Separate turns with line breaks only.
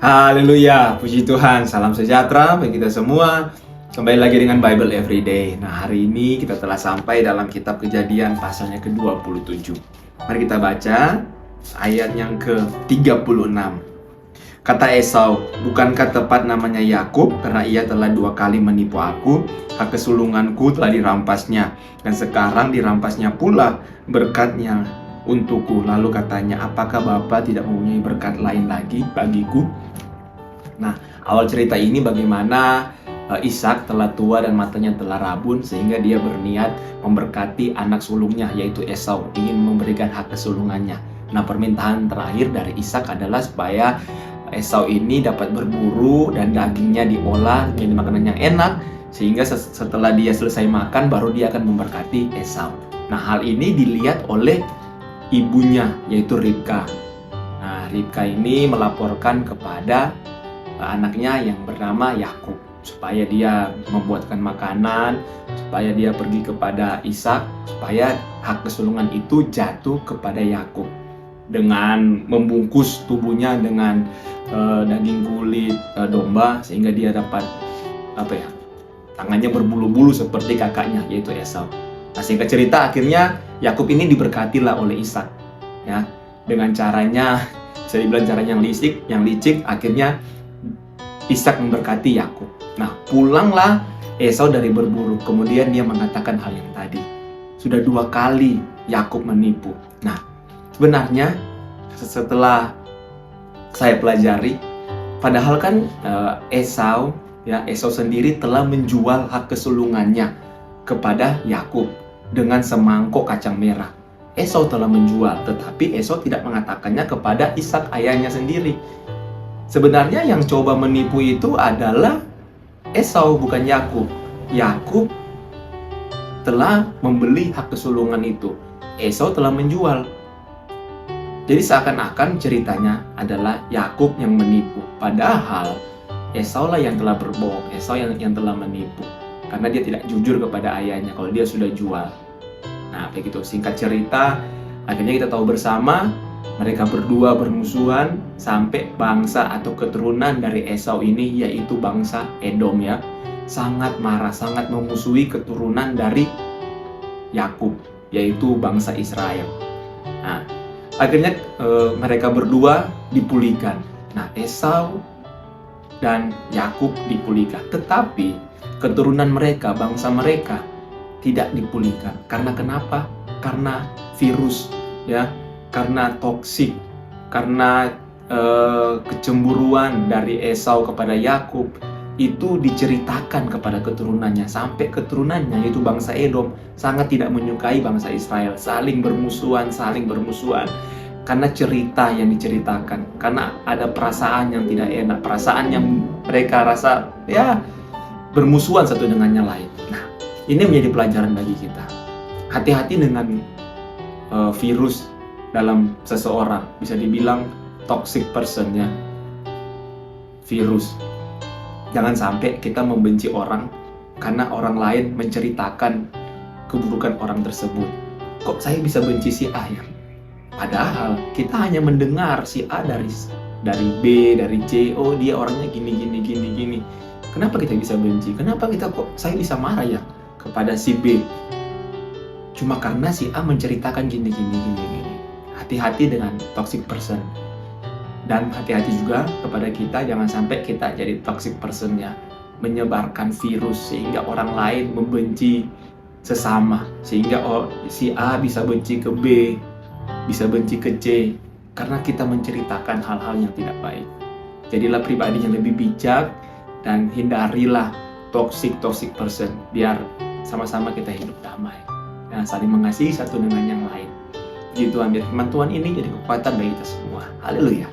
Haleluya, puji Tuhan, salam sejahtera bagi kita semua. Kembali lagi dengan Bible Everyday. Nah, hari ini kita telah sampai dalam kitab Kejadian pasalnya ke-27. Mari kita baca ayat yang ke-36. Kata Esau, bukankah tepat namanya Yakub karena ia telah 2 kali menipu aku? Hak kesulunganku telah dirampasnya, dan sekarang dirampasnya pula berkatnya untukku. Lalu katanya, apakah Bapa tidak mempunyai berkat lain lagi bagiku? Nah, awal cerita ini bagaimana Ishak telah tua dan matanya telah rabun, sehingga dia berniat memberkati anak sulungnya, yaitu Esau, ingin memberikan hak kesulungannya. Nah, permintaan terakhir dari Ishak adalah supaya Esau ini dapat berburu dan dagingnya diolah menjadi makanan yang enak, sehingga setelah dia selesai makan baru dia akan memberkati Esau. Nah, hal ini dilihat oleh ibunya, yaitu Ribka. Nah, Ribka ini melaporkan kepada anaknya yang bernama Yakub supaya dia membuatkan makanan, supaya dia pergi kepada Ishak, supaya hak kesulungan itu jatuh kepada Yakub dengan membungkus tubuhnya dengan daging kulit domba, sehingga dia dapat tangannya berbulu-bulu seperti kakaknya, yaitu Esau. Nah, singkat cerita akhirnya Yakub ini diberkatilah oleh Ishak, ya, dengan caranya, bisa dibilang caranya yang licik, akhirnya Ishak memberkati Yakub. Nah, pulanglah Esau dari berburu. Kemudian dia mengatakan hal yang tadi. Sudah 2 kali Yakub menipu. Nah, sebenarnya setelah saya pelajari, padahal kan Esau sendiri telah menjual hak kesulungannya kepada Yakub dengan semangkok kacang merah. Esau telah menjual, tetapi Esau tidak mengatakannya kepada Ishak ayahnya sendiri. Sebenarnya yang coba menipu itu adalah Esau, bukan Yakub. Yakub telah membeli hak kesulungan itu. Esau telah menjual. Jadi seakan-akan ceritanya adalah Yakub yang menipu. Padahal Esau lah yang telah berbohong. Esau yang telah menipu. Karena dia tidak jujur kepada ayahnya kalau dia sudah jual. Nah, begitu singkat cerita, akhirnya kita tahu bersama mereka berdua bermusuhan sampai bangsa atau keturunan dari Esau ini, yaitu bangsa Edom, ya, sangat marah, sangat memusuhi keturunan dari Yakub, yaitu bangsa Israel. Nah, akhirnya mereka berdua dipulihkan. Nah, Esau dan Yakub dipulihkan, tetapi keturunan mereka, bangsa mereka tidak dipulihkan. Karena kenapa? Karena virus, ya. Karena toksik, karena kecemburuan dari Esau kepada Yakub itu diceritakan kepada keturunannya, sampai keturunannya yaitu bangsa Edom sangat tidak menyukai bangsa Israel, saling bermusuhan karena cerita yang diceritakan, karena ada perasaan yang tidak enak, perasaan yang mereka rasa ya bermusuhan satu dengan yang lain. Nah, ini menjadi pelajaran bagi kita. Hati-hati dengan virus dalam seseorang, bisa dibilang toxic person, ya, virus. Jangan sampai kita membenci orang karena orang lain menceritakan keburukan orang tersebut. Kok saya bisa benci si A, ya? Padahal kita hanya mendengar si A dari B, dari C, oh dia orangnya gini. Kenapa kita bisa benci? Kenapa saya bisa marah ya kepada si B? Cuma karena si A menceritakan gini. Hati-hati dengan toxic person. Dan hati-hati juga kepada kita, jangan sampai kita jadi toxic person, ya, menyebarkan virus sehingga orang lain membenci sesama, sehingga si A bisa benci ke B, bisa benci ke C, karena kita menceritakan hal-hal yang tidak baik. Jadilah pribadi yang lebih bijak dan hindarilah toxic person, biar sama-sama kita hidup damai dan saling mengasihi satu dengan yang lain. Gitu, biar firman Tuhan ini jadi kekuatan bagi kita semua. Haleluya.